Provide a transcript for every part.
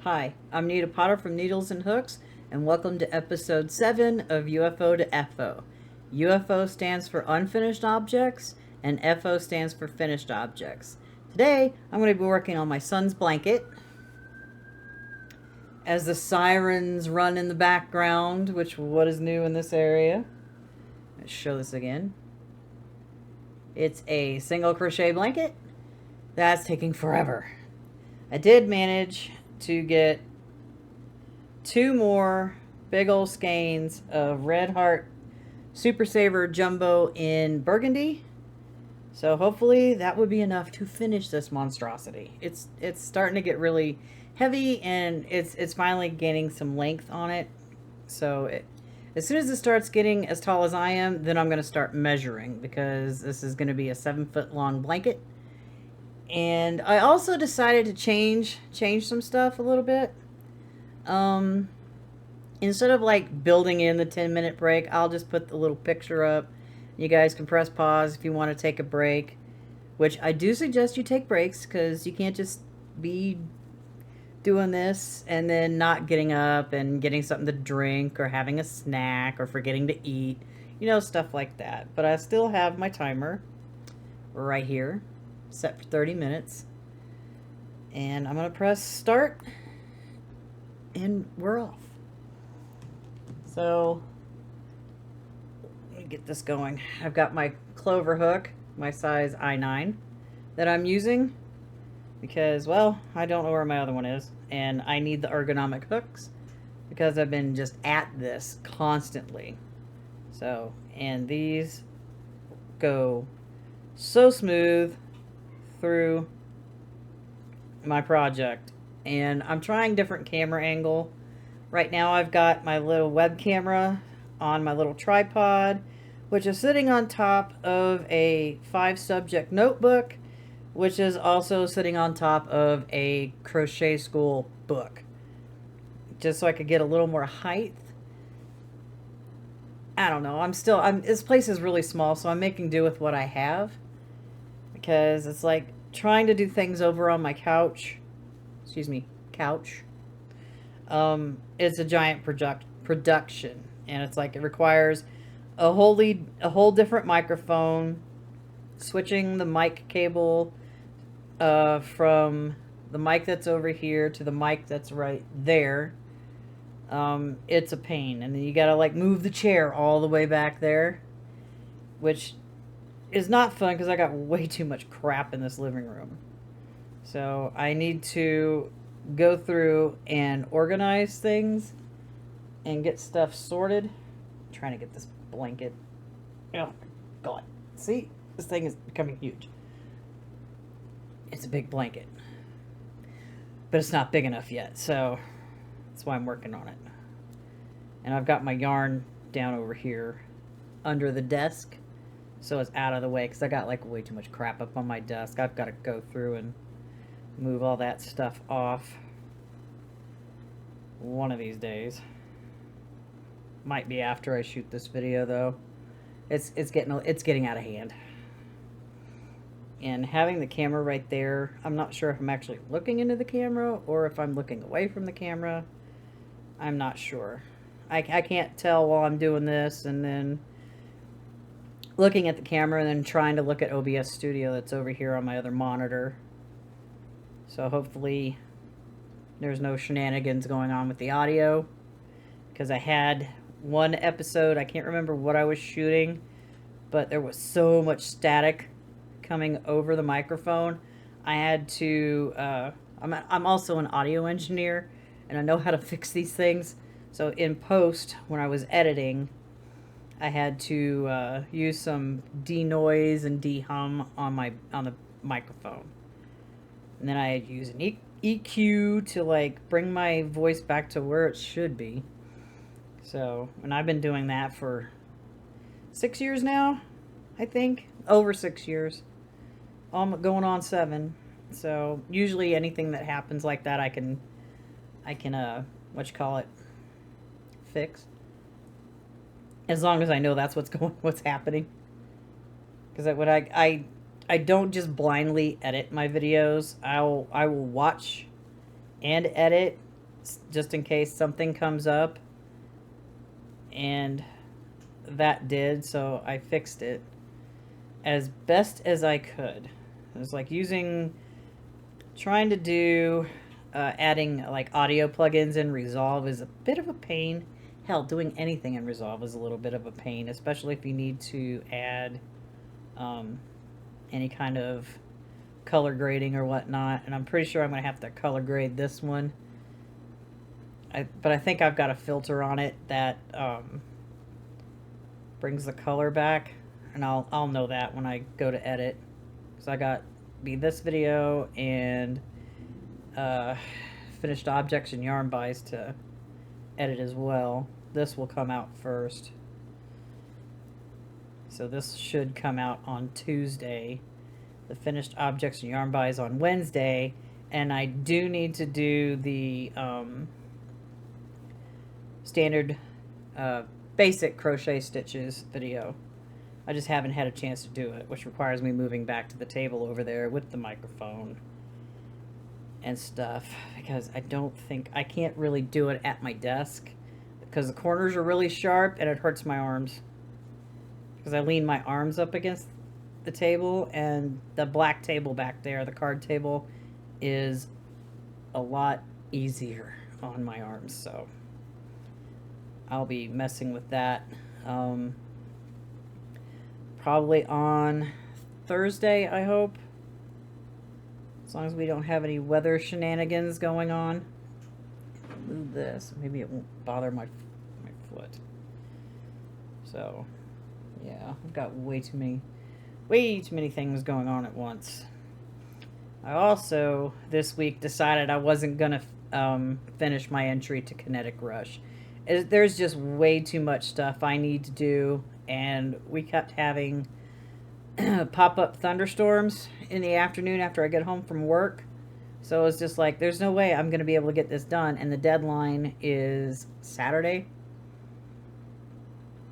Hi, I'm Nita Potter from Needles and Hooks, and welcome to episode 7 of UFO to FO. UFO stands for unfinished objects, and FO stands for finished objects. Today, I'm going to be working on my son's blanket. As the sirens run in the background, which what is new in this area. Let's show this again. It's a single crochet blanket. That's taking forever. I did manage to get 2 more big old skeins of Red Heart Super Saver Jumbo in burgundy. So hopefully that would be enough to finish this monstrosity. It's starting to get really heavy, and it's finally gaining some length on it. So as soon as it starts getting as tall as I am, then I'm going to start measuring, because this is going to be a 7-foot long blanket. And I also decided to change some stuff a little bit. Instead of like building in the 10-minute break, I'll just put the little picture up. You guys can press pause if you want to take a break, which I do suggest you take breaks, because you can't just be doing this and then not getting up and getting something to drink or having a snack or forgetting to eat, stuff like that. But I still have my timer right here set for 30 minutes, and I'm going to press start, and we're off. So let me get this going. I've got my clover hook, my size I9, that I'm using because, well, I don't know where my other one is, and I need the ergonomic hooks because I've been just at this constantly. So, and these go so smooth through my project. And I'm trying different camera angle. Right now I've got my little web camera on my little tripod, which is sitting on top of a 5-subject notebook, which is also sitting on top of a crochet school book, just so I could get a little more height. I don't know. This place is really small, so I'm making do with what I have, because it's like trying to do things over on my couch. It's a giant production, and it's like it requires a whole different microphone, switching the mic cable from the mic that's over here to the mic that's right there. It's a pain, and then you gotta like move the chair all the way back there, which is not fun because I got way too much crap in this living room. So I need to go through and organize things and get stuff sorted. I'm trying to get this blanket. Oh my god. See? This thing is becoming huge. It's a big blanket, but it's not big enough yet, so that's why I'm working on it. And I've got my yarn down over here under the desk, so it's out of the way, because I got like way too much crap up on my desk. I've got to go through and move all that stuff off one of these days. Might be after I shoot this video, though. It's getting out of hand. And having the camera right there, I'm not sure if I'm actually looking into the camera or if I'm looking away from the camera. I'm not sure. I can't tell while I'm doing this and then looking at the camera and then trying to look at OBS Studio that's over here on my other monitor. So hopefully there's no shenanigans going on with the audio, because I had one episode, I can't remember what I was shooting, but there was so much static coming over the microphone. I had to I'm also an audio engineer, and I know how to fix these things. So in post, when I was editing, I had to use some denoise and dehum on the microphone, and then I had to use an EQ to like bring my voice back to where it should be. So, and I've been doing that for 6 years now, I think, over 6 years, going on 7. So usually anything that happens like that, I can fix, as long as I know that's what's happening. Because when I don't just blindly edit my videos. I will watch and edit just in case something comes up, and that did, so I fixed it as best as I could. It was like trying to do, adding like audio plugins in Resolve is a bit of a pain. Hell, doing anything in Resolve is a little bit of a pain, especially if you need to add any kind of color grading or whatnot. And I'm pretty sure I'm going to have to color grade this one. But I think I've got a filter on it that brings the color back, and I'll know that when I go to edit. So I got this video and finished objects and yarn buys to edit as well. This will come out first. So this should come out on Tuesday. The finished objects and yarn buys on Wednesday. And I do need to do the standard basic crochet stitches video. I just haven't had a chance to do it, which requires me moving back to the table over there with the microphone and stuff, because I can't really do it at my desk because the corners are really sharp and it hurts my arms, because I lean my arms up against the table, and the black table back there, the card table, is a lot easier on my arms, so I'll be messing with that probably on Thursday, I hope, as long as we don't have any weather shenanigans going on. Move this, maybe it won't bother my foot. So yeah, I've got way too many things going on at once. I also this week decided I wasn't gonna finish my entry to Kinetic Rush. There's just way too much stuff I need to do, and we kept having pop-up thunderstorms in the afternoon after I get home from work. So it was just like, there's no way I'm going to be able to get this done, and the deadline is Saturday,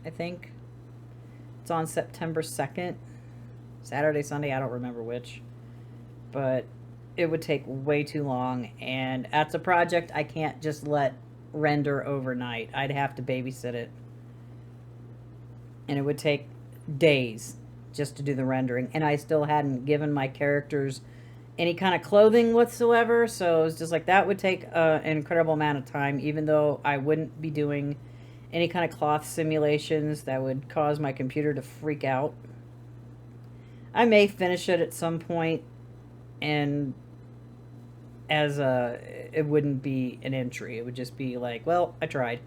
I think. It's on September 2nd. Saturday, Sunday, I don't remember which. But it would take way too long, and that's a project I can't just let render overnight. I'd have to babysit it, and it would take days just to do the rendering, and I still hadn't given my characters any kind of clothing whatsoever, so it was just like that would take an incredible amount of time, even though I wouldn't be doing any kind of cloth simulations that would cause my computer to freak out. I may finish it at some point, and it wouldn't be an entry. It would just be like, well, I tried.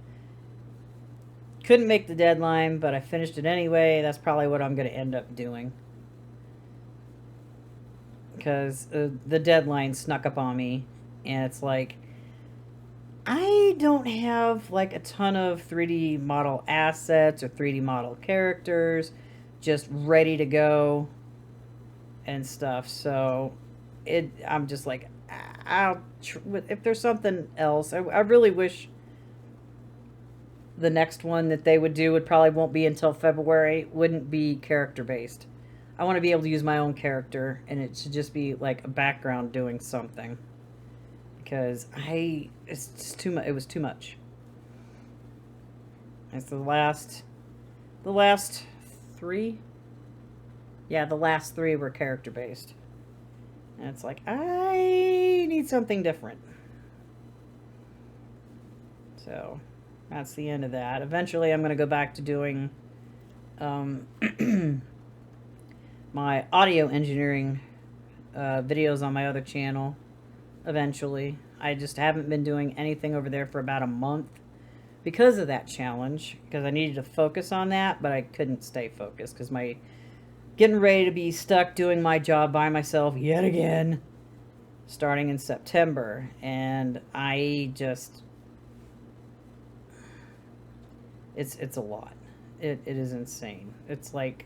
Couldn't make the deadline, but I finished it anyway. That's probably what I'm going to end up doing, because the deadline snuck up on me, and it's like, I don't have like a ton of 3D model assets or 3D model characters just ready to go and stuff. So I'm just like, if there's something else, I really wish the next one that they would do won't be until February, wouldn't be character based. I want to be able to use my own character, and it should just be like a background doing something, because it's just too much. It was too much. It's the last three. Yeah, the last three were character based. And it's like, I need something different. So that's the end of that. Eventually I'm going to go back to doing my audio engineering videos on my other channel eventually. I just haven't been doing anything over there for about a month because of that challenge, because I needed to focus on that, but I couldn't stay focused because my getting ready to be stuck doing my job by myself yet again starting in September, and I just it's a lot. It is insane. It's like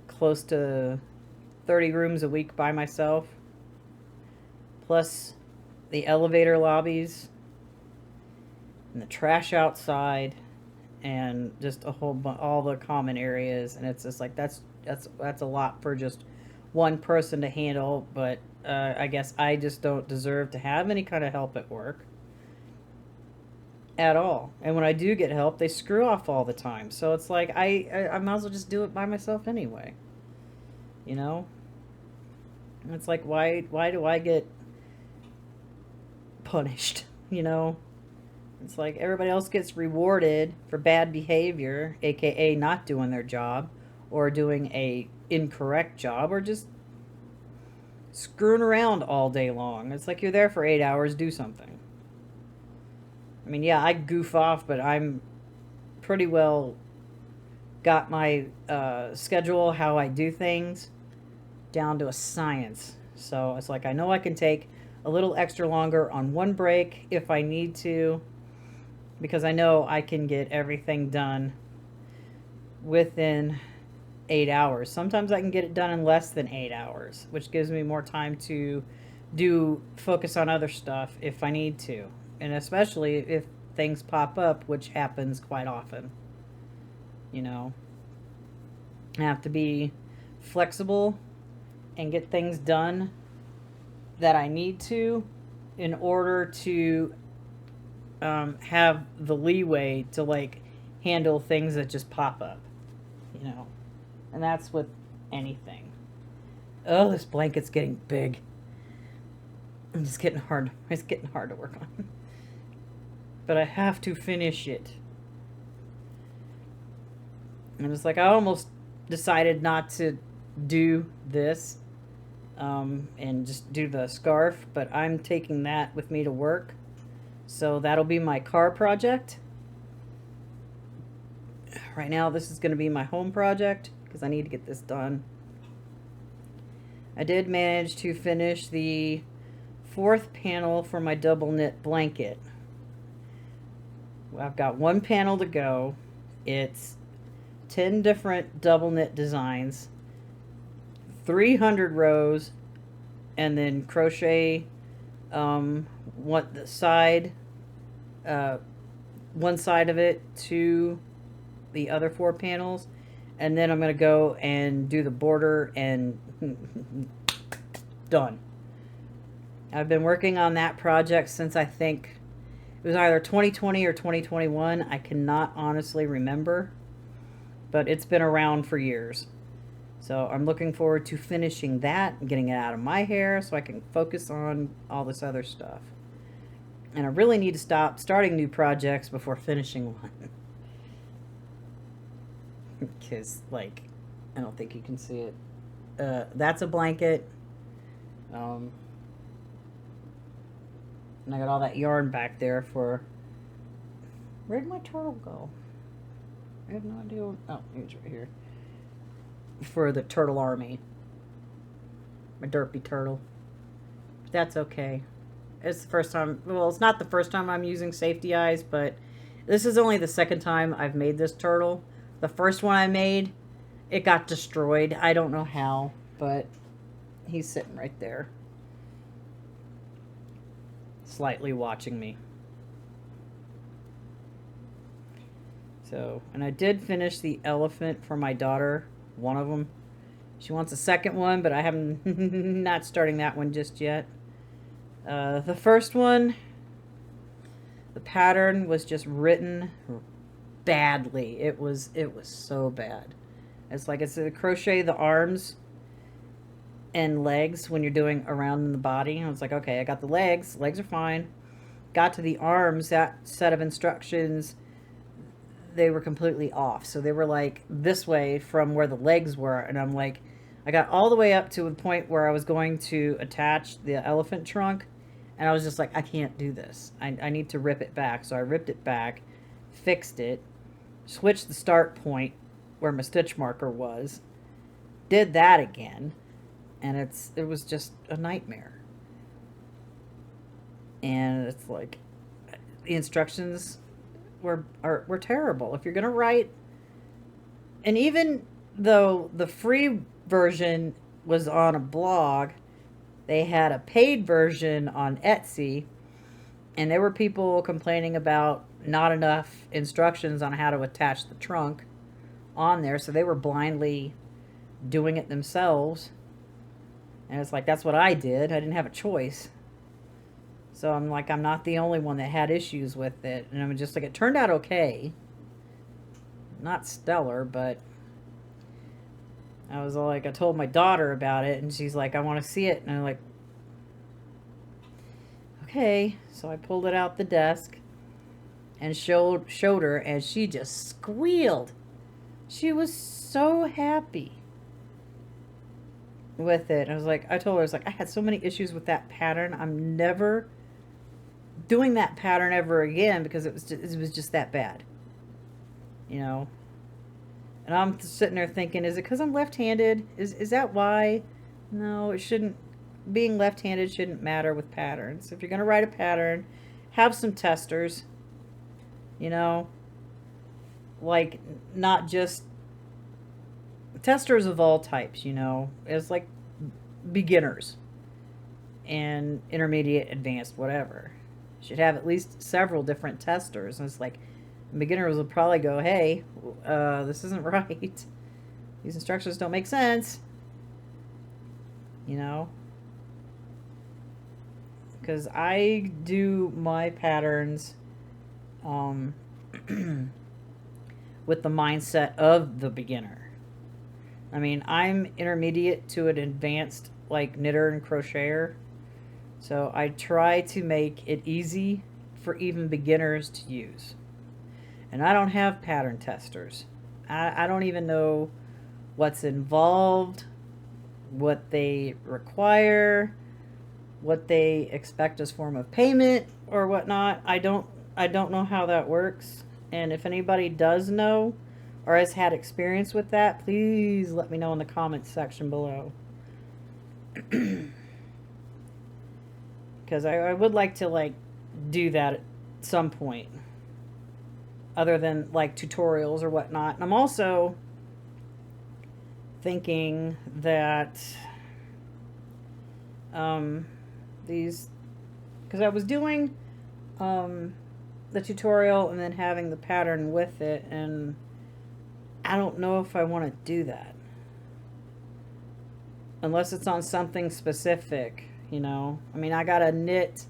close to 30 rooms a week by myself, plus the elevator lobbies and the trash outside and just a whole all the common areas, and it's just like that's a lot for just one person to handle, but I guess I just don't deserve to have any kind of help at work at all. And when I do get help, they screw off all the time. So it's like I might as well just do it by myself anyway. You know? And it's like why do I get punished? You know? It's like everybody else gets rewarded for bad behavior, aka not doing their job or doing a incorrect job or just screwing around all day long. It's like you're there for 8 hours, do something. I mean, yeah, I goof off, but I'm pretty well got my schedule, how I do things, down to a science. So it's like I know I can take a little extra longer on one break if I need to, because I know I can get everything done within 8 hours. Sometimes I can get it done in less than 8 hours, which gives me more time to focus on other stuff if I need to. And especially if things pop up, which happens quite often. You know, I have to be flexible and get things done that I need to in order to have the leeway to like handle things that just pop up, you know. And that's with anything. Oh, this blanket's getting big. It's getting hard to work on. But I have to finish it. And it's like I almost decided not to do this and just do the scarf, but I'm taking that with me to work. So that'll be my car project. Right now, this is going to be my home project because I need to get this done. I did manage to finish the 4th panel for my double knit blanket. I've got one panel to go. It's 10 different double knit designs, 300 rows, and then crochet one side of it to the other 4 panels, and then I'm going to go and do the border and done. I've been working on that project since I think it was either 2020 or 2021. I cannot honestly remember, but it's been around for years. So I'm looking forward to finishing that and getting it out of my hair so I can focus on all this other stuff. And I really need to stop starting new projects before finishing one. Because, like, I don't think you can see it. That's a blanket. And I got all that yarn back there for... Where'd my turtle go? I have no idea. Oh, he's right here. For the turtle army. My derpy turtle. But that's okay. It's the first time... Well, it's not the first time I'm using safety eyes, but this is only the second time I've made this turtle. The first one I made, it got destroyed. I don't know how, but he's sitting right there. Slightly watching me. So, and I did finish the elephant for my daughter, one of them. She wants a second one, but I haven't, not starting that one just yet. The first one, the pattern was just written badly. It was so bad. It's like it's a crochet the arms and legs when you're doing around the body. I was like, okay, I got the legs. Legs are fine. Got to the arms, that set of instructions, they were completely off. So they were like this way from where the legs were. And I'm like, I got all the way up to the point where I was going to attach the elephant trunk. And I was just like, I can't do this. I need to rip it back. So I ripped it back, fixed it, switched the start point where my stitch marker was, did that again, and it was just a nightmare. And it's like the instructions were terrible. If you're gonna write, and even though the free version was on a blog, they had a paid version on Etsy, and there were people complaining about not enough instructions on how to attach the trunk on there, so they were blindly doing it themselves. And it's like, that's what I did. I didn't have a choice. So I'm like, I'm not the only one that had issues with it. And I'm just like, it turned out okay. Not stellar, but I was like, I told my daughter about it, and she's like, I want to see it. And I'm like, okay. So I pulled it out the desk and showed her, and she just squealed. She was so happy with it. I told her, I was like, I had so many issues with that pattern. I'm never doing that pattern ever again because it was just that bad, you know. And I'm sitting there thinking, is it because I'm left-handed? Is that why? No, it shouldn't. Being left-handed shouldn't matter with patterns. If you're gonna write a pattern, have some testers, you know, like not just testers of all types, you know. It's like beginners and intermediate, advanced, whatever. Should have at least several different testers. And it's like, beginners will probably go, hey, this isn't right. These instructions don't make sense. You know? Because I do my patterns with the mindset of the beginner. I mean, I'm intermediate to an advanced, like, knitter and crocheter. So I try to make it easy for even beginners to use. And I don't have pattern testers. I don't even know what's involved, what they require, what they expect as form of payment or whatnot. I don't know how that works. And if anybody does know or has had experience with that, please let me know in the comments section below. Because I would like to, like, do that at some point. Other than, like, tutorials or whatnot. And I'm also thinking that these... Because I was doing the tutorial and then having the pattern with it. And I don't know if I want to do that. Unless it's on something specific, you know. I mean, I got a knit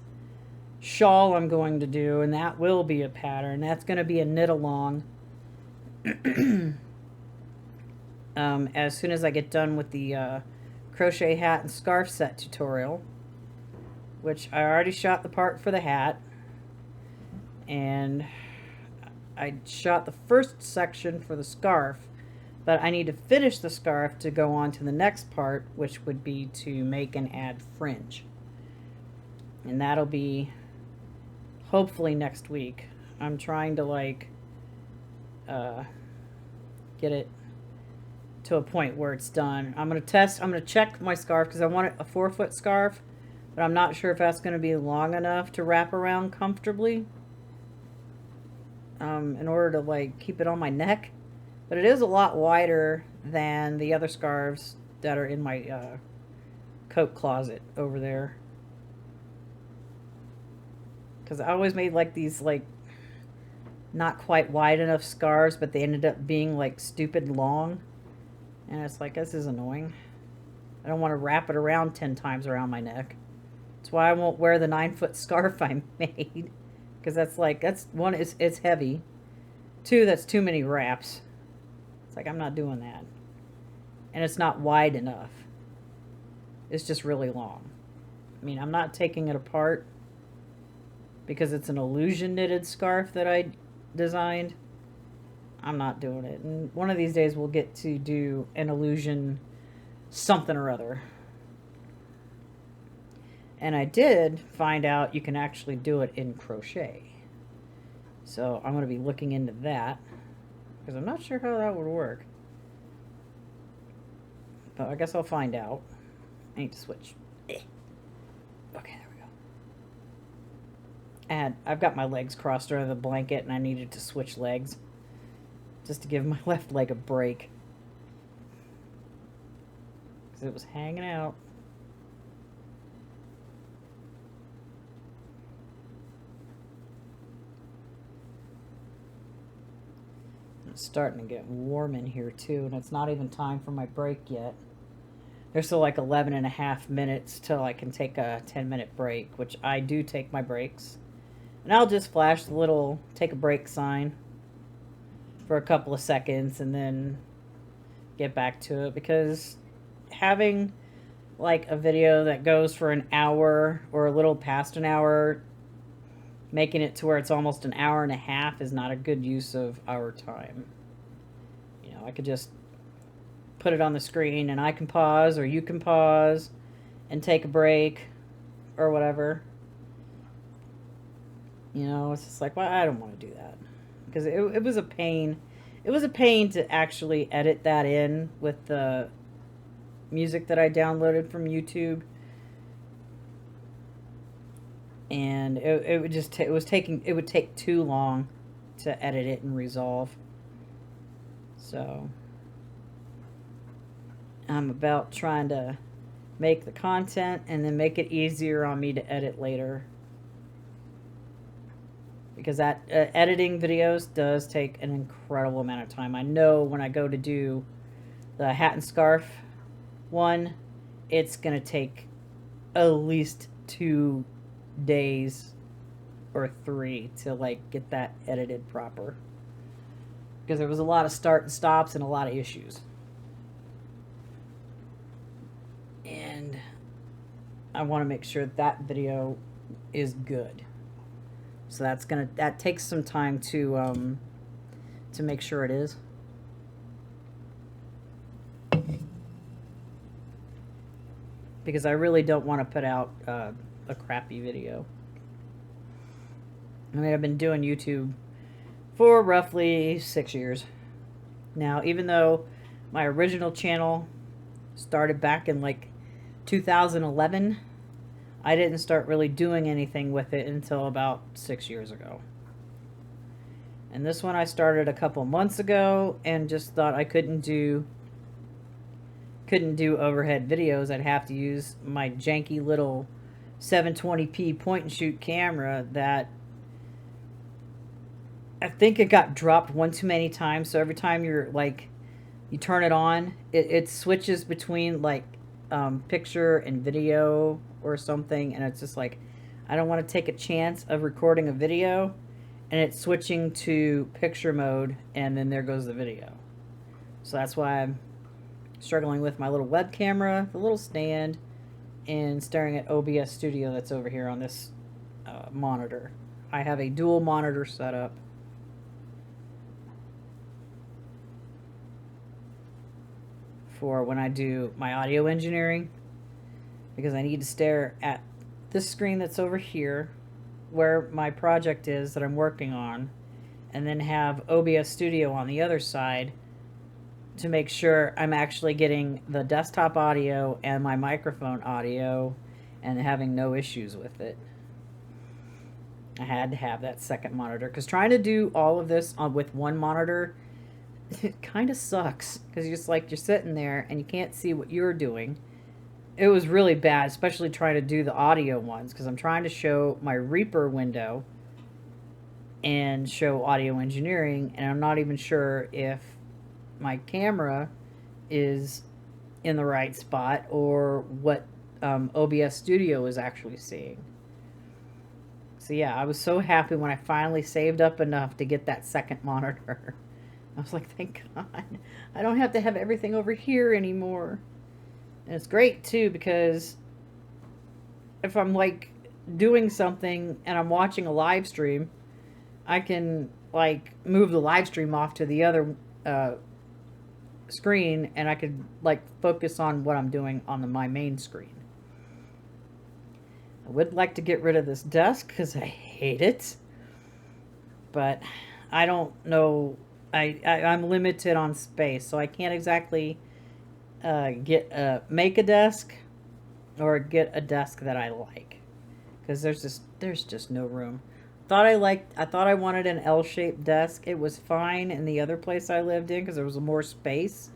shawl I'm going to do, and that will be a pattern. That's going to be a knit along. As soon as I get done with the crochet hat and scarf set tutorial, which I already shot the part for the hat, and I shot the first section for the scarf, but I need to finish the scarf to go on to the next part, which would be to make and add fringe. And that'll be hopefully next week. I'm trying to, like, get it to a point where it's done. I'm going to check my scarf because I want it a 4-foot scarf, but I'm not sure if that's going to be long enough to wrap around comfortably in order to, like, keep it on my neck. But it is a lot wider than the other scarves that are in my coat closet over there. Because I always made, like, these, like, not quite wide enough scarves, but they ended up being, like, stupid long. And it's like, this is annoying. I don't want to wrap it around 10 times around my neck. That's why I won't wear the 9-foot scarf I made. Because that's one, it's heavy. 2, that's too many wraps. It's like, I'm not doing that. And it's not wide enough. It's just really long. I mean, I'm not taking it apart because it's an illusion knitted scarf that I designed. I'm not doing it. And one of these days we'll get to do an illusion something or other. And I did find out you can actually do it in crochet. So I'm going to be looking into that because I'm not sure how that would work. But I guess I'll find out. I need to switch. Okay, there we go. And I've got my legs crossed under the blanket and I needed to switch legs just to give my left leg a break because it was hanging out. It's starting to get warm in here too, and it's not even time for my break yet. There's still like 11 and a half minutes till I can take a 10-minute break, which I do take my breaks. And I'll just flash the little take a break sign for a couple of seconds and then get back to it, because having like a video that goes for an hour or a little past an hour, making it to where it's almost an hour and a half, is not a good use of our time. You know, I could just put it on the screen and I can pause, or you can pause and take a break or whatever. You know, it's just like, well, I don't want to do that, because it was a pain. It was a pain to actually edit that in with the music that I downloaded from YouTube. And it would just it would take too long to edit it and resolve. So I'm about trying to make the content and then make it easier on me to edit later, because that editing videos does take an incredible amount of time. I know when I go to do the hat and scarf one, it's gonna take at least 2 days or 3 to like get that edited proper, because there was a lot of start and stops and a lot of issues, and I want to make sure that video is good. So that takes some time to make sure it is. Because I really don't want to put out a crappy video. I mean, I've been doing YouTube for roughly 6 years now, even though my original channel started back in like 2011. I didn't start really doing anything with it until about 6 years ago. And this one I started a couple months ago, and just thought I couldn't do overhead videos. I'd have to use my janky little 720p point and shoot camera that I think it got dropped one too many times. So every time you're like, you turn it on, it switches between like picture and video or something, and it's just like, I don't want to take a chance of recording a video and it's switching to picture mode and then there goes the video. So that's why I'm struggling with my little web camera, the little stand, and staring at OBS Studio that's over here on this monitor. I have a dual monitor setup. For when I do my audio engineering, because I need to stare at this screen that's over here where my project is that I'm working on, and then have OBS Studio on the other side to make sure I'm actually getting the desktop audio and my microphone audio and having no issues with it. I had to have that second monitor, because trying to do all of this with one monitor, it kind of sucks, because you're just like, you're sitting there and you can't see what you're doing. It was really bad, especially trying to do the audio ones, because I'm trying to show my Reaper window and show audio engineering, and I'm not even sure if my camera is in the right spot or what OBS Studio is actually seeing. So yeah, I was so happy when I finally saved up enough to get that second monitor. I was like, thank God, I don't have to have everything over here anymore. And it's great too, because if I'm like doing something and I'm watching a live stream, I can like move the live stream off to the other screen, and I could like focus on what I'm doing on my main screen. I would like to get rid of this desk because I hate it, but I don't know. I'm limited on space, so I can't exactly make a desk or get a desk that I like, because there's just no room. I thought I wanted an L-shaped desk. It was fine in the other place I lived in because there was more space.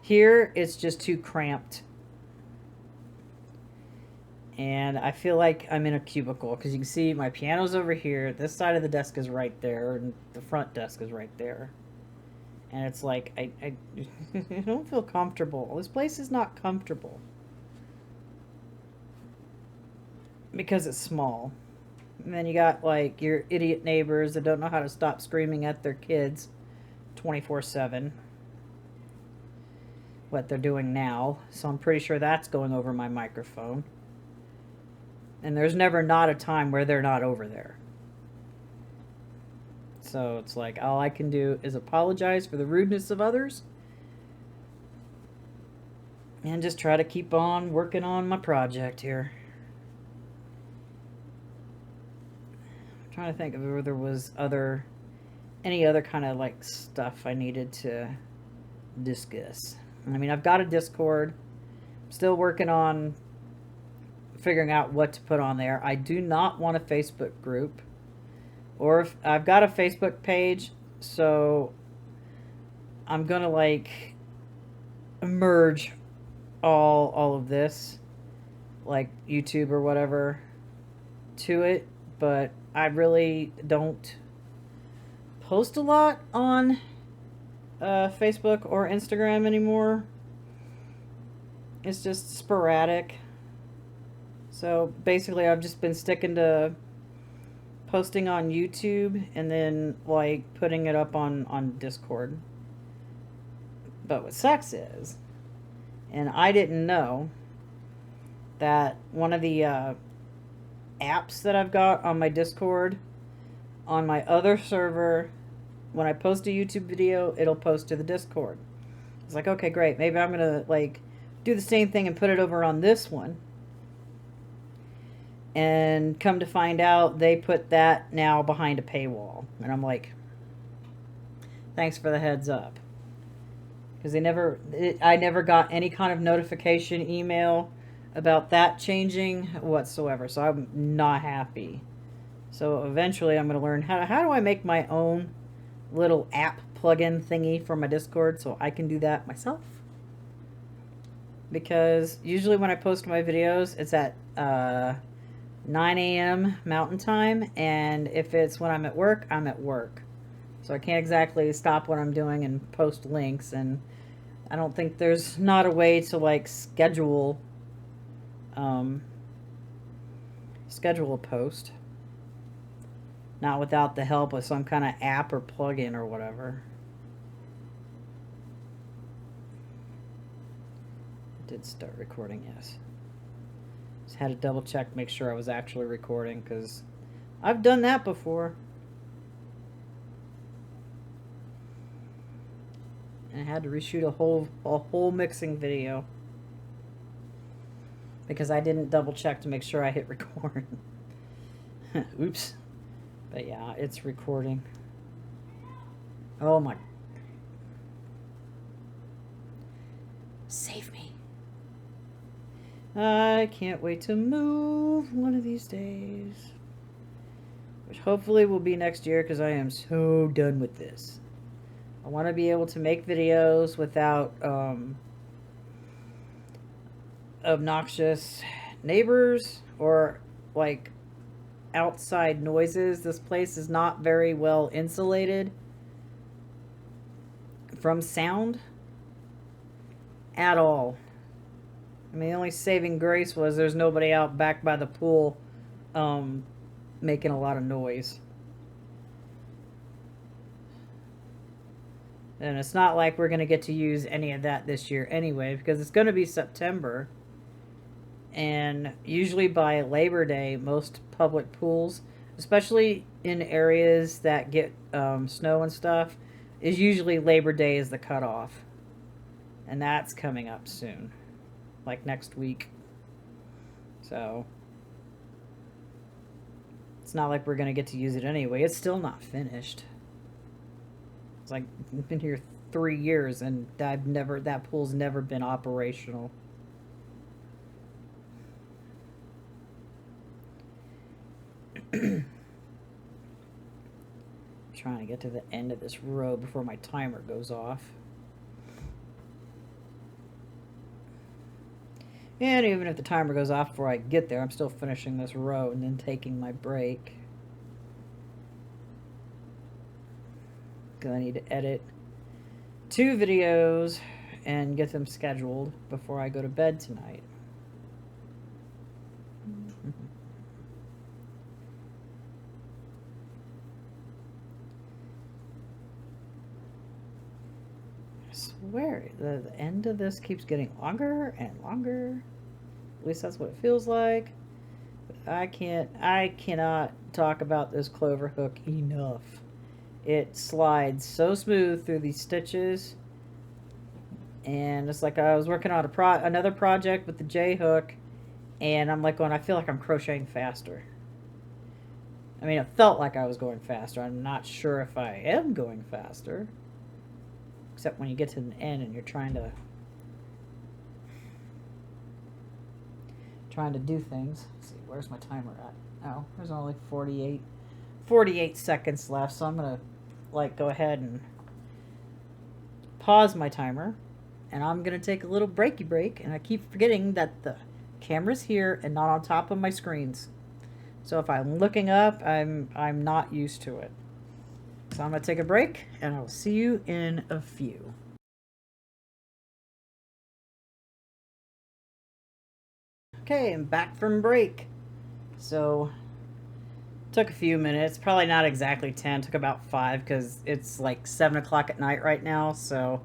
Here it's just too cramped, and I feel like I'm in a cubicle, because you can see my piano's over here, this side of the desk is right there, and the front desk is right there. And it's like, I don't feel comfortable. This place is not comfortable. because it's small. And then you got like your idiot neighbors that don't know how to stop screaming at their kids 24/7. What they're doing now. So I'm pretty sure that's going over my microphone. And there's never not a time where they're not over there. So it's like all I can do is apologize for the rudeness of others and just try to keep on working on my project here. I'm trying to think of if there was any other kind of like stuff I needed to discuss. I mean, I've got a Discord. I'm still working on figuring out what to put on there. I do not want a Facebook group. Or if I've got a Facebook page, so I'm gonna like merge all of this, like YouTube or whatever, to it. But I really don't post a lot on Facebook or Instagram anymore. It's just sporadic. So basically, I've just been sticking to posting on YouTube and then like putting it up on Discord. But what sucks is, and I didn't know, that one of the apps that I've got on my Discord, on my other server, when I post a YouTube video, it'll post to the Discord. It's like, okay, great. Maybe I'm gonna like do the same thing and put it over on this one. And come to find out, they put that now behind a paywall. And I'm like, thanks for the heads up. Because I never got any kind of notification email about that changing whatsoever. So I'm not happy. So eventually I'm going to learn how do I make my own little app plugin thingy for my Discord so I can do that myself. Because usually when I post my videos, it's at 9 a.m. Mountain Time, and if it's when I'm at work, I'm at work. So I can't exactly stop what I'm doing and post links, and I don't think there's not a way to like schedule a post. Not without the help of some kind of app or plugin or whatever. I did start recording, yes. Had to double check, make sure I was actually recording, because I've done that before. And I had to reshoot a whole mixing video because I didn't double check to make sure I hit record. Oops. But yeah, it's recording. Oh my. Save me. I can't wait to move one of these days. Which hopefully will be next year, because I am so done with this. I want to be able to make videos without obnoxious neighbors or like outside noises. This place is not very well insulated from sound at all. I mean, the only saving grace was there's nobody out back by the pool making a lot of noise. And it's not like we're going to get to use any of that this year anyway, because it's going to be September. And usually by Labor Day, most public pools, especially in areas that get snow and stuff, is usually Labor Day is the cutoff. And that's coming up soon. Like next week. So it's not like we're going to get to use it anyway. It's still not finished. It's like I've been here 3 years and that pool's never been operational. Trying to get to the end of this row before my timer goes off. And even if the timer goes off before I get there, I'm still finishing this row and then taking my break. Because I need to edit 2 videos and get them scheduled before I go to bed tonight. I swear, the end of this keeps getting longer and longer. At least that's what it feels like. I cannot talk about this clover hook enough. It slides so smooth through these stitches. And it's like I was working on another project with the J hook, and I'm like going, I feel like I'm crocheting faster. I mean, it felt like I was going faster. I'm not sure if I am going faster. Except when you get to the end and you're trying to do things. Let's see, where's my timer at? Oh, there's only 48 seconds left, so I'm gonna like go ahead and pause my timer, and I'm gonna take a little breaky break. And I keep forgetting that the camera's here and not on top of my screens. So if I'm looking up, I'm not used to it. So I'm gonna take a break, and I'll see you in a few. Okay, I'm back from break. So, took a few minutes. Probably not exactly 10. Took about 5 because it's like 7 o'clock at night right now. So,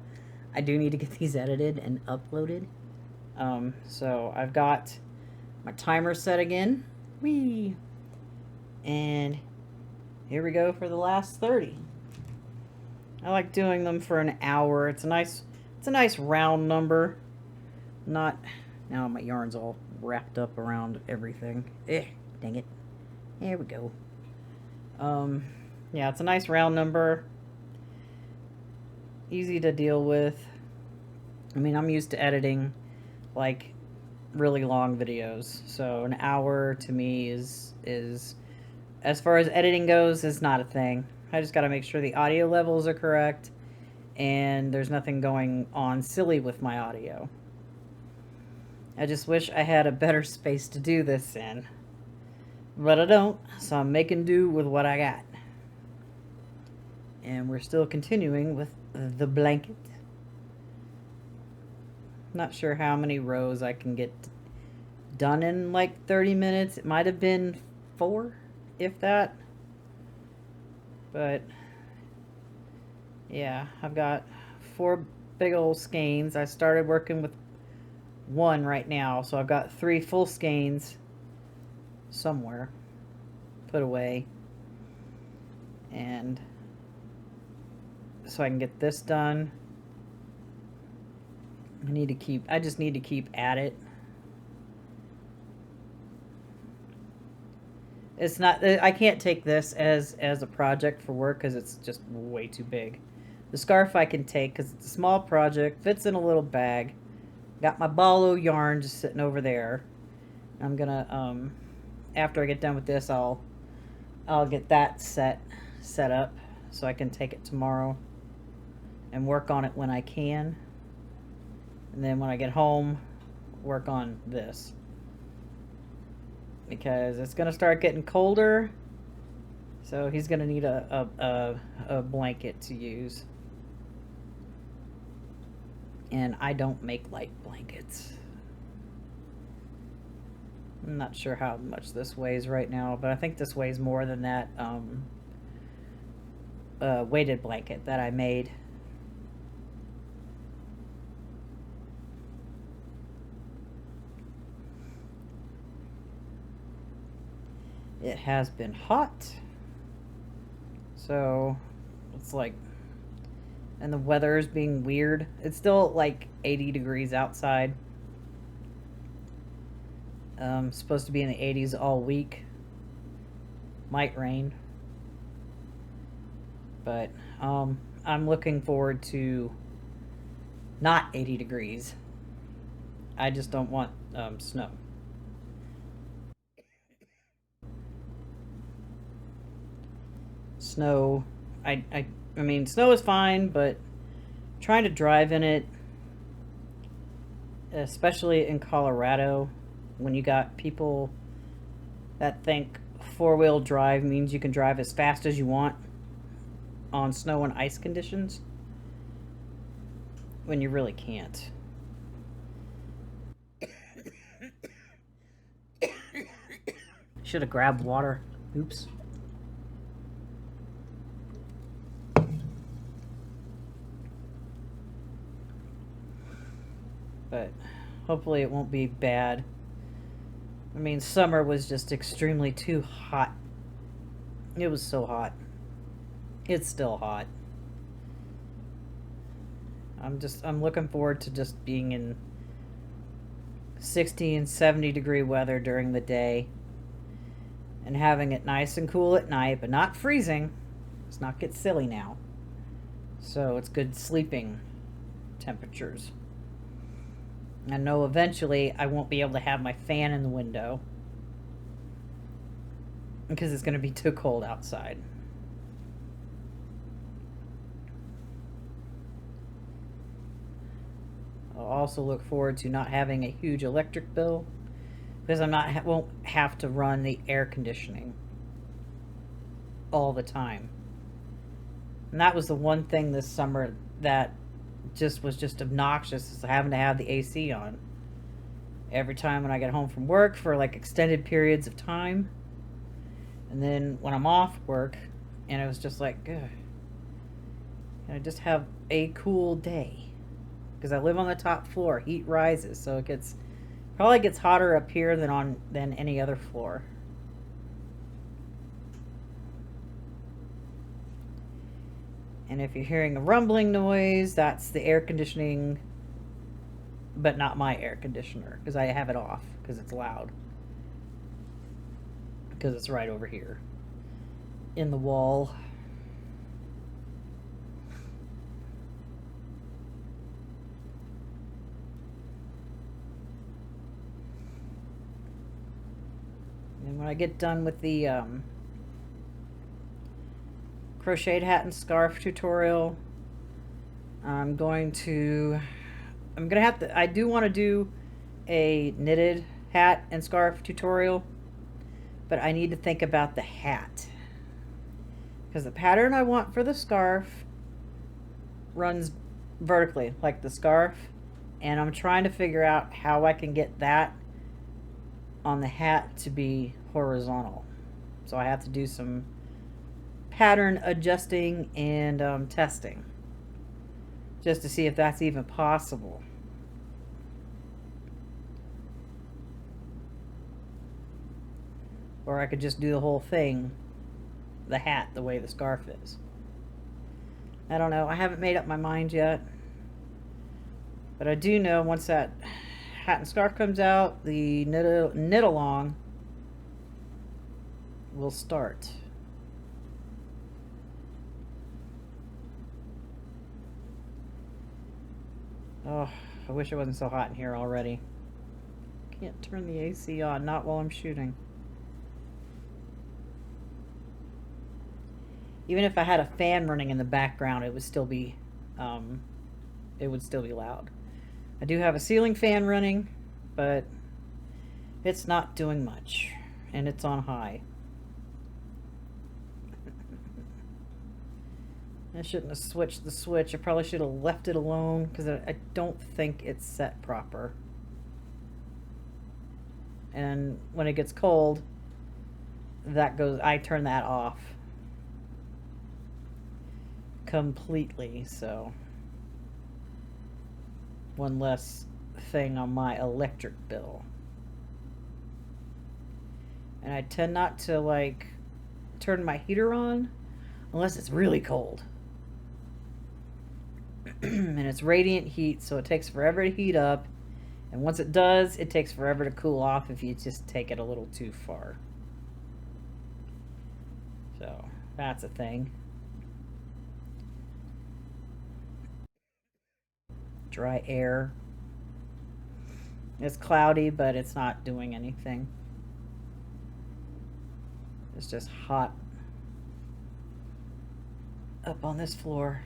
I do need to get these edited and uploaded. So, I've got my timer set again. Whee! And here we go for the last 30. I like doing them for an hour. It's a nice round number. Not... Now my yarn's all wrapped up around everything. Dang it. There we go. Yeah, it's a nice round number. Easy to deal with. I mean, I'm used to editing, like, really long videos. So an hour to me is as far as editing goes, is not a thing. I just got to make sure the audio levels are correct and there's nothing going on silly with my audio. I just wish I had a better space to do this in. But I don't, so I'm making do with what I got. And we're still continuing with the blanket. Not sure how many rows I can get done in like 30 minutes. It might have been 4, if that. But yeah, I've got 4 big old skeins. I started working with 1 right now, so I've got 3 full skeins somewhere put away, and so I can get this done. I just need to keep at it. It's not, I can't take this as a project for work because it's just way too big. The scarf I can take because it's a small project, fits in a little bag. Got my ballo yarn just sitting over there. I'm gonna after I get done with this, I'll get that set up so I can take it tomorrow and work on it when I can. And then when I get home, work on this. Because it's gonna start getting colder, so he's gonna need a blanket to use. And I don't make light blankets. I'm not sure how much this weighs right now, but I think this weighs more than that weighted blanket that I made. It has been hot, so it's like, and the weather is being weird. It's still like 80 degrees outside. Supposed to be in the 80s all week. Might rain. But I'm looking forward to not 80 degrees. I just don't want snow. Snow, I mean, snow is fine, but trying to drive in it, especially in Colorado, when you got people that think four-wheel drive means you can drive as fast as you want on snow and ice conditions, when you really can't. Should have grabbed water. Oops. but hopefully it won't be bad. I mean, summer was just extremely too hot. It was so hot. It's still hot. I'm looking forward to just being in 60 and 70 degree weather during the day and having it nice and cool at night, but not freezing. Let's not get silly now. So it's good sleeping temperatures. I know eventually I won't be able to have my fan in the window because it's going to be too cold outside. I'll also look forward to not having a huge electric bill because won't have to run the air conditioning all the time. And that was the one thing this summer that was just obnoxious, is having to have the AC on every time when I get home from work for like extended periods of time, and then when I'm off work, and it was just like, ugh. And I just have a cool day because I live on the top floor. Heat rises, so it probably gets hotter up here than any other floor. And if you're hearing a rumbling noise, that's the air conditioning, but not my air conditioner, because I have it off because it's loud. Because it's right over here in the wall. And when I get done with the crocheted hat and scarf tutorial, I do want to do a knitted hat and scarf tutorial, but I need to think about the hat, because the pattern I want for the scarf runs vertically like the scarf, and I'm trying to figure out how I can get that on the hat to be horizontal. So I have to do some pattern adjusting and testing just to see if that's even possible. Or I could just do the whole thing, the hat, the way the scarf is. I don't know. I haven't made up my mind yet. But I do know once that hat and scarf comes out, the knit along will start. Oh, I wish it wasn't so hot in here already. Can't turn the AC on, not while I'm shooting. Even if I had a fan running in the background, it would still be loud. I do have a ceiling fan running, but it's not doing much, and it's on high. I shouldn't have switched the switch. I probably should have left it alone because I don't think it's set proper. And when it gets cold, I turn that off completely, so one less thing on my electric bill. And I tend not to like turn my heater on unless it's really cold. And it's radiant heat, so it takes forever to heat up, and once it does, it takes forever to cool off if you just take it a little too far. So that's a thing. Dry air. It's cloudy, but it's not doing anything. It's just hot up on this floor.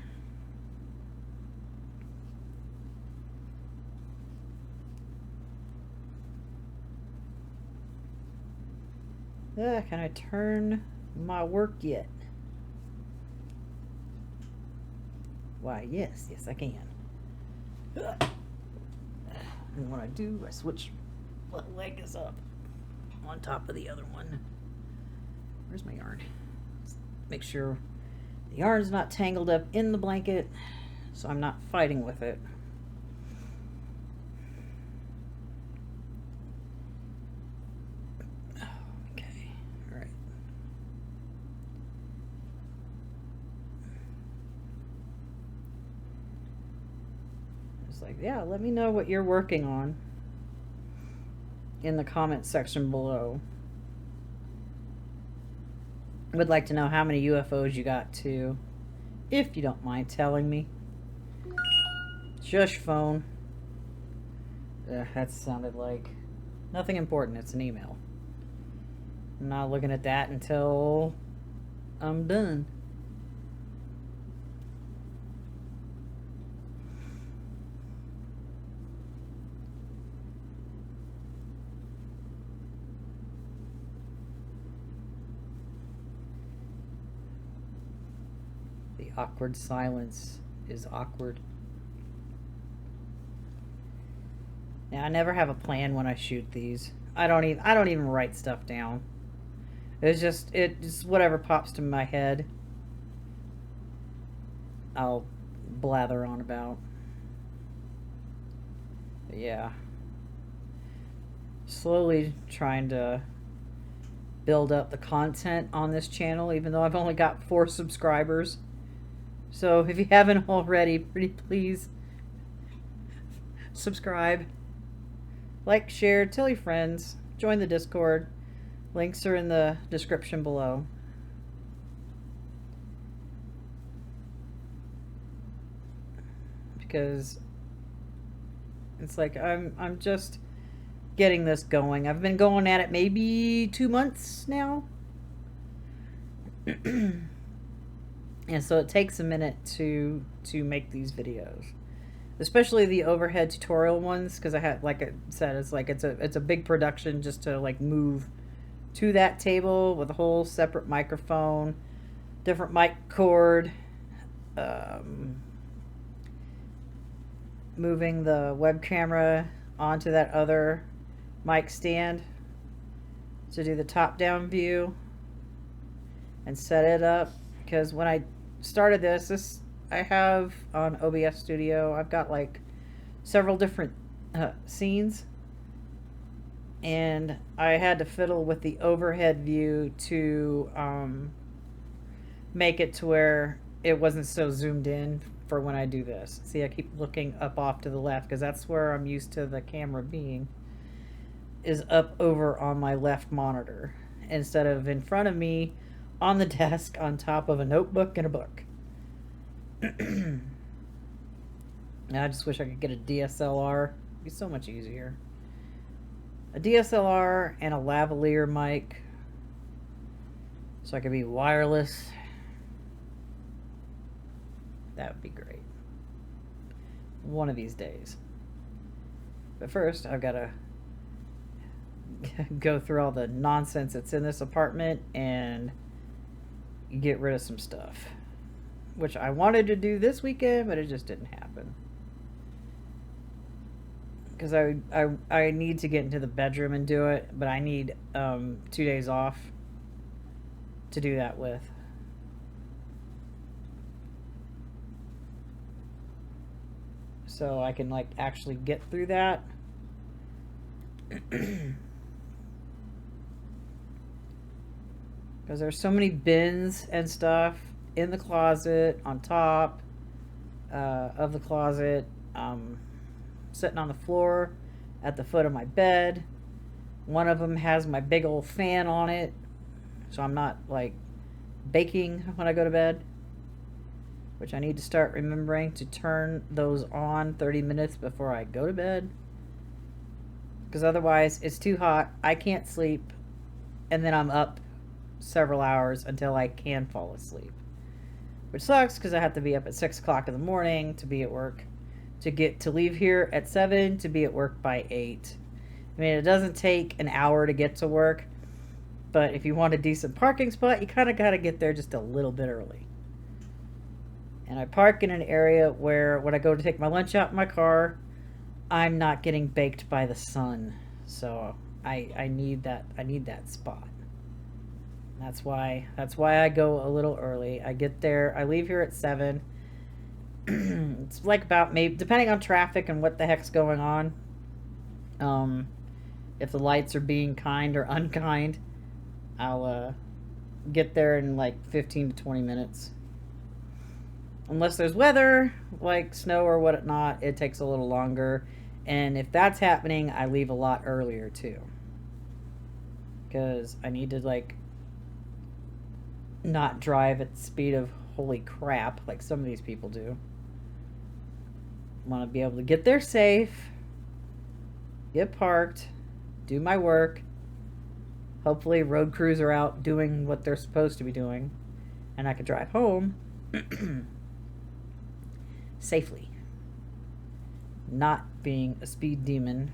Can I turn my work yet? Why, yes, I can. And what I do, I switch what leg is up on top of the other one. Where's my yarn? Let's make sure the yarn's not tangled up in the blanket, so I'm not fighting with it. It's like, yeah, let me know what you're working on in the comment section below. Would like to know how many UFOs you got too, if you don't mind telling me. Shush phone. That sounded like nothing important. It's an email. I'm not looking at that until I'm done. The awkward silence is awkward. Now, I never have a plan when I shoot these. I don't even write stuff down. It's just whatever pops to my head, I'll blather on about. But yeah. Slowly trying to build up the content on this channel, even though I've only got 4 subscribers. So if you haven't already, pretty please subscribe, like, share, tell your friends, join the Discord. Links are in the description below. Because it's like I'm just getting this going. I've been going at it maybe 2 months now. And so it takes a minute to make these videos, especially the overhead tutorial ones, because I had, like I said, it's a big production just to like move to that table with a whole separate microphone, different mic cord, moving the web camera onto that other mic stand to do the top-down view and set it up. Because when I started this I have on OBS Studio, I've got like several different scenes, and I had to fiddle with the overhead view to make it to where it wasn't so zoomed in for when I do this. See, I keep looking up off to the left because that's where I'm used to the camera being, is up over on my left monitor instead of in front of me on the desk on top of a notebook and a book. I just wish I could get a DSLR. It'd be so much easier. A DSLR and a lavalier mic, so I could be wireless. That would be great. One of these days. But first, I've got to go through all the nonsense that's in this apartment and get rid of some stuff, which I wanted to do this weekend, but it just didn't happen. Because I need to get into the bedroom and do it, but I need 2 days off to do that with. So I can like actually get through that. Because there's so many bins and stuff in the closet, on top of the closet, sitting on the floor at the foot of my bed. One of them has my big old fan on it, so I'm not like baking when I go to bed, which I need to start remembering to turn those on 30 minutes before I go to bed, because otherwise it's too hot, I can't sleep, and then I'm up several hours until I can fall asleep, which sucks because I have to be up at 6 o'clock in the morning to be at work, to leave here at 7 to be at work by 8. I mean, it doesn't take an hour to get to work, but if you want a decent parking spot, you kind of got to get there just a little bit early. And I park in an area where when I go to take my lunch out in my car, I'm not getting baked by the sun, so I need that spot. That's why I go a little early. I get there, I leave here at 7. It's like about, maybe depending on traffic and what the heck's going on, if the lights are being kind or unkind, I'll get there in like 15 to 20 minutes. Unless there's weather, like snow or whatnot, it takes a little longer. And if that's happening, I leave a lot earlier too. Because I need to, like, not drive at the speed of holy crap like some of these people do. I want to be able to get there safe, get parked, do my work. Hopefully road crews are out doing what they're supposed to be doing, and I can drive home safely, not being a speed demon.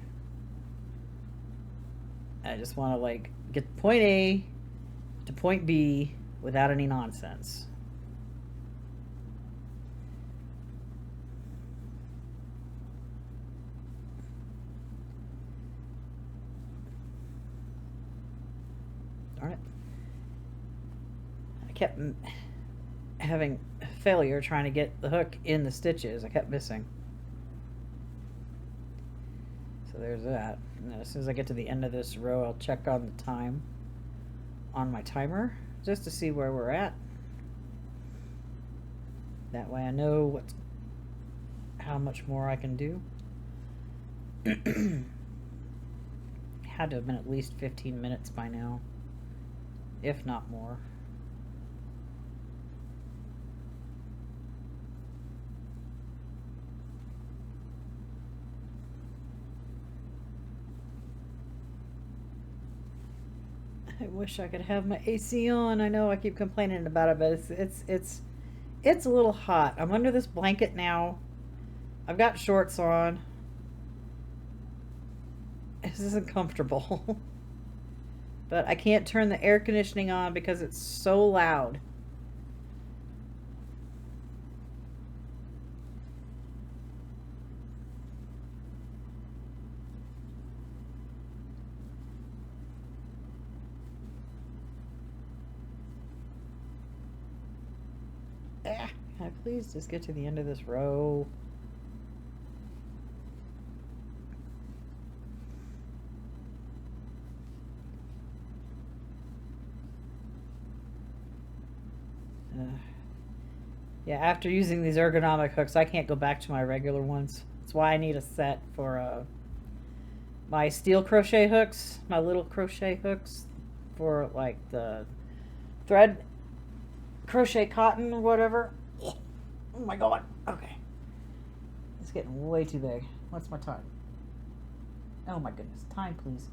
I just want to, like, get point A to point B without any nonsense. Darn it. I kept having failure trying to get the hook in the stitches. I kept missing. So there's that. And then as soon as I get to the end of this row, I'll check on the time on my timer just to see where we're at. That way I know how much more I can do. Had to have been at least 15 minutes by now, if not more. I wish I could have my AC on. I know I keep complaining about it, but it's a little hot. I'm under this blanket now. I've got shorts on. This isn't comfortable. But I can't turn the air conditioning on because it's so loud. Can I please just get to the end of this row? Yeah, after using these ergonomic hooks, I can't go back to my regular ones. That's why I need a set for my steel crochet hooks, my little crochet hooks for, like, the thread crochet cotton or whatever. Oh my god. Okay. It's getting way too big. What's my time? Oh my goodness. Time, please.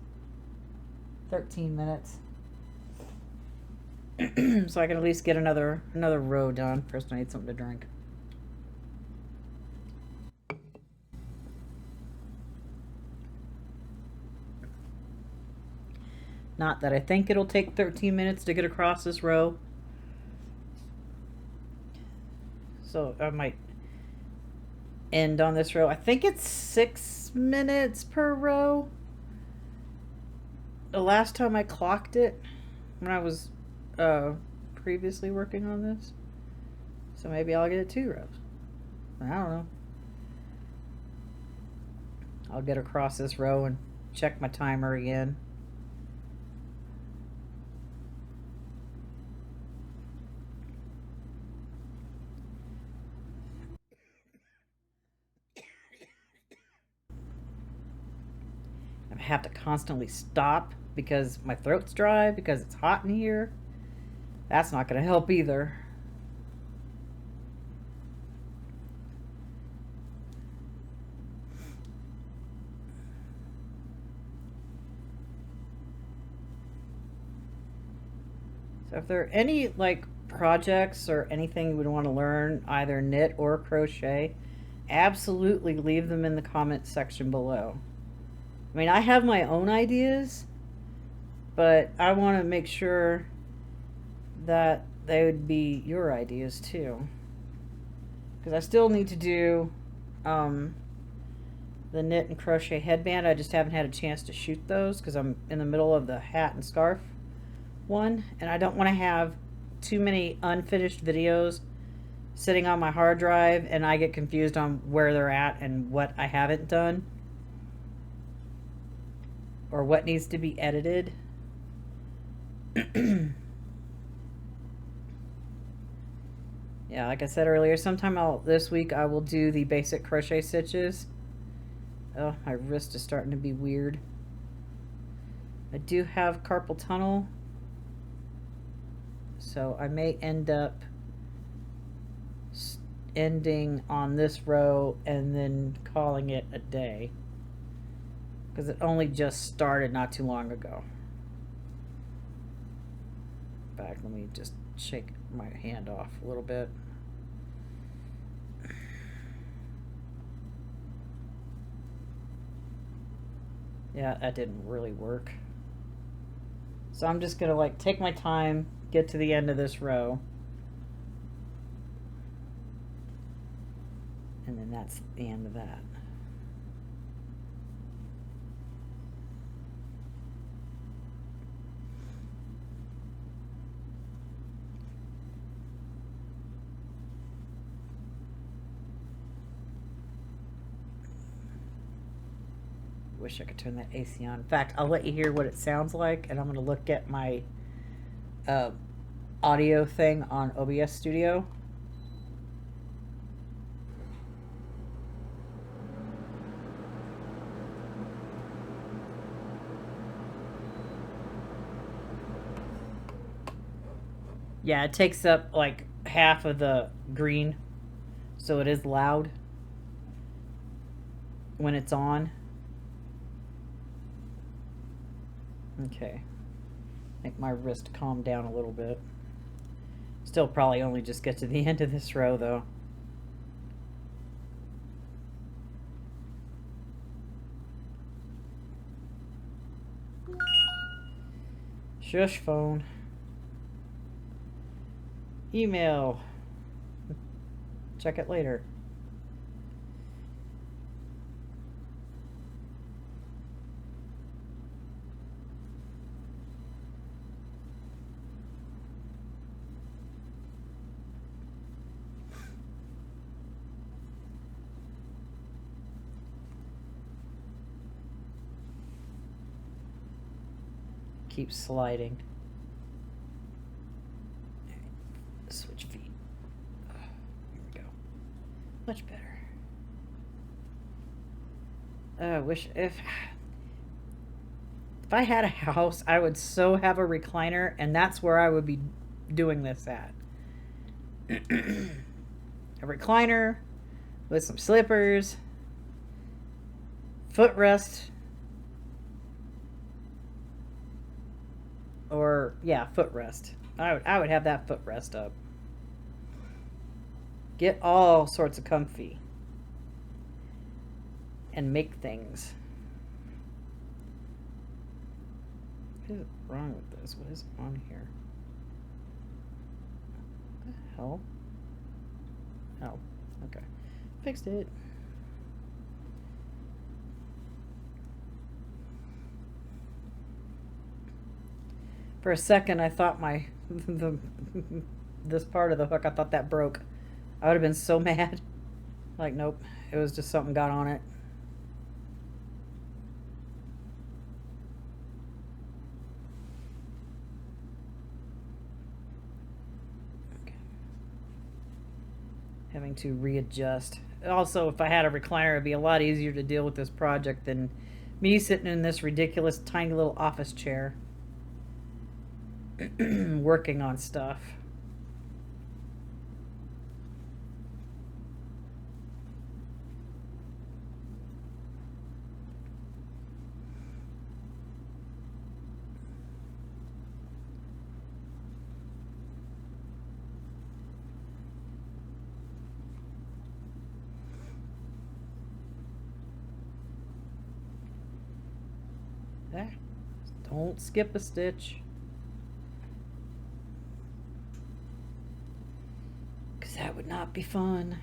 13 minutes. So I can at least get another row done. First I need something to drink. Not that I think it'll take 13 minutes to get across this row. So I might end on this row. I think it's 6 minutes per row. The last time I clocked it when I was previously working on this. So maybe I'll get it 2 rows. I don't know. I'll get across this row and check my timer again. I have to constantly stop because my throat's dry, because it's hot in here. That's not going to help either. So if there are any, like, projects or anything you would want to learn, either knit or crochet, absolutely leave them in the comment section below. I mean, I have my own ideas, but I want to make sure that they would be your ideas too. Because I still need to do the knit and crochet headband. I just haven't had a chance to shoot those because I'm in the middle of the hat and scarf one. And I don't want to have too many unfinished videos sitting on my hard drive and I get confused on where they're at and what I haven't done. Or what needs to be edited. Yeah, like I said earlier, sometime this week I will do the basic crochet stitches. Oh, my wrist is starting to be weird. I do have carpal tunnel, so I may end up ending on this row and then calling it a day, because it only just started not too long ago. In fact, let me just shake my hand off a little bit. Yeah, that didn't really work. So I'm just gonna like take my time, get to the end of this row, and then that's the end of that. Wish I could turn that AC on. In fact, I'll let you hear what it sounds like, and I'm going to look at my audio thing on OBS Studio. Yeah, it takes up like half of the green, so it is loud when it's on. Okay. Make my wrist calm down a little bit. Still probably only just get to the end of this row though. Shush phone. Email. Check it later. Keep sliding. Switch feet. Here we go. Much better. I wish if I had a house, I would so have a recliner, and that's where I would be doing this at. A recliner with some slippers, footrest, or yeah, footrest. I would have that footrest up. Get all sorts of comfy and make things. What is wrong with this? What is on here? What the hell? Oh, okay. Fixed it. For a second, I thought this part of the hook, I thought that broke. I would have been so mad. Like, nope. It was just something got on it. Okay. Having to readjust. Also, if I had a recliner, it'd be a lot easier to deal with this project than me sitting in this ridiculous tiny little office chair. Working on stuff. Don't skip a stitch. That would not be fun.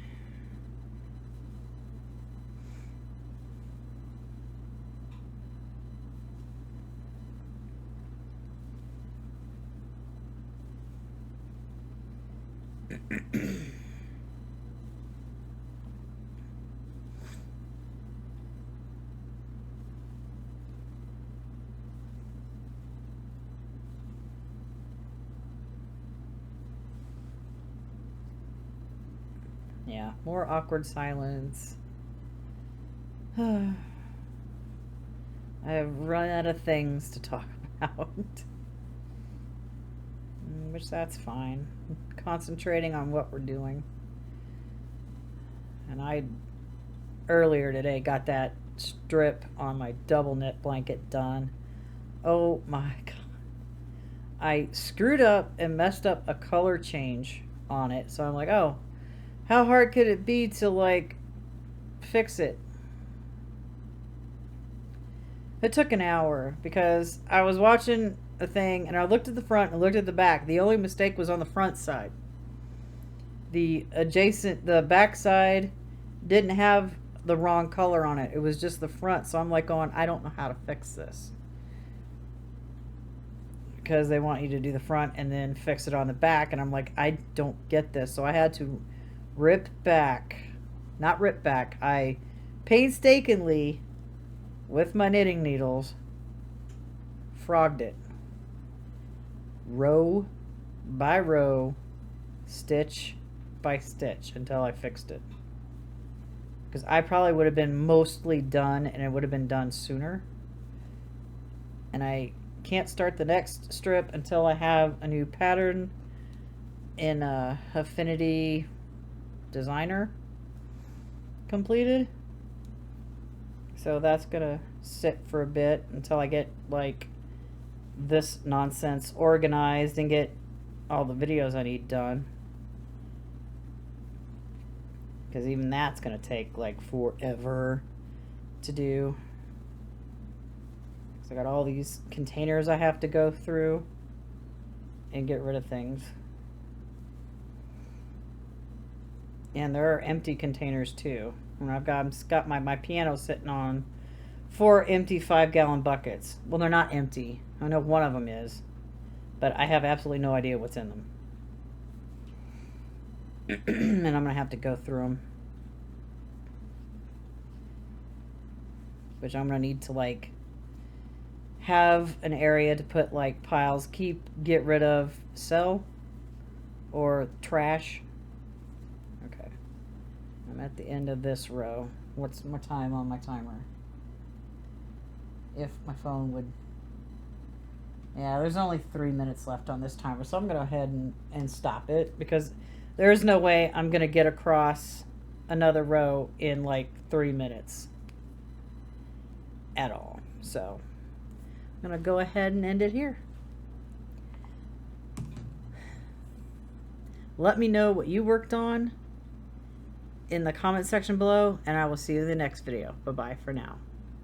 Yeah, more awkward silence. I have run out of things to talk about. Which that's fine. Concentrating on what we're doing. And I earlier today got that strip on my double knit blanket done. Oh my god. I screwed up and messed up a color change on it. So I'm like, oh, how hard could it be to like fix it? It took an hour because I was watching a thing and I looked at the front and looked at the back. The only mistake was on the front side. The back side didn't have the wrong color on it. It was just the front. So I'm like going, I don't know how to fix this. Because they want you to do the front and then fix it on the back. And I'm like, I don't get this. So I had to I painstakingly, with my knitting needles, frogged it. Row by row, stitch by stitch until I fixed it. Because I probably would have been mostly done and it would have been done sooner. And I can't start the next strip until I have a new pattern in Affinity Designer completed. So that's gonna sit for a bit until I get like this nonsense organized and get all the videos I need done, because even that's gonna take like forever to do. So I got all these containers I have to go through and get rid of things. And there are empty containers too. And I've got my piano sitting on 4 empty 5-gallon buckets. Well, they're not empty. I know one of them is, but I have absolutely no idea what's in them. And I'm gonna have to go through them, which I'm gonna need to like have an area to put like piles, get rid of, sell, or trash. Okay, I'm at the end of this row. What's my time on my timer? If my phone would... Yeah, there's only 3 minutes left on this timer, so I'm going to go ahead and stop it, because there's no way I'm going to get across another row in like 3 minutes at all. So I'm going to go ahead and end it here. Let me know what you worked on in the comment section below, and I will see you in the next video. Bye-bye for now.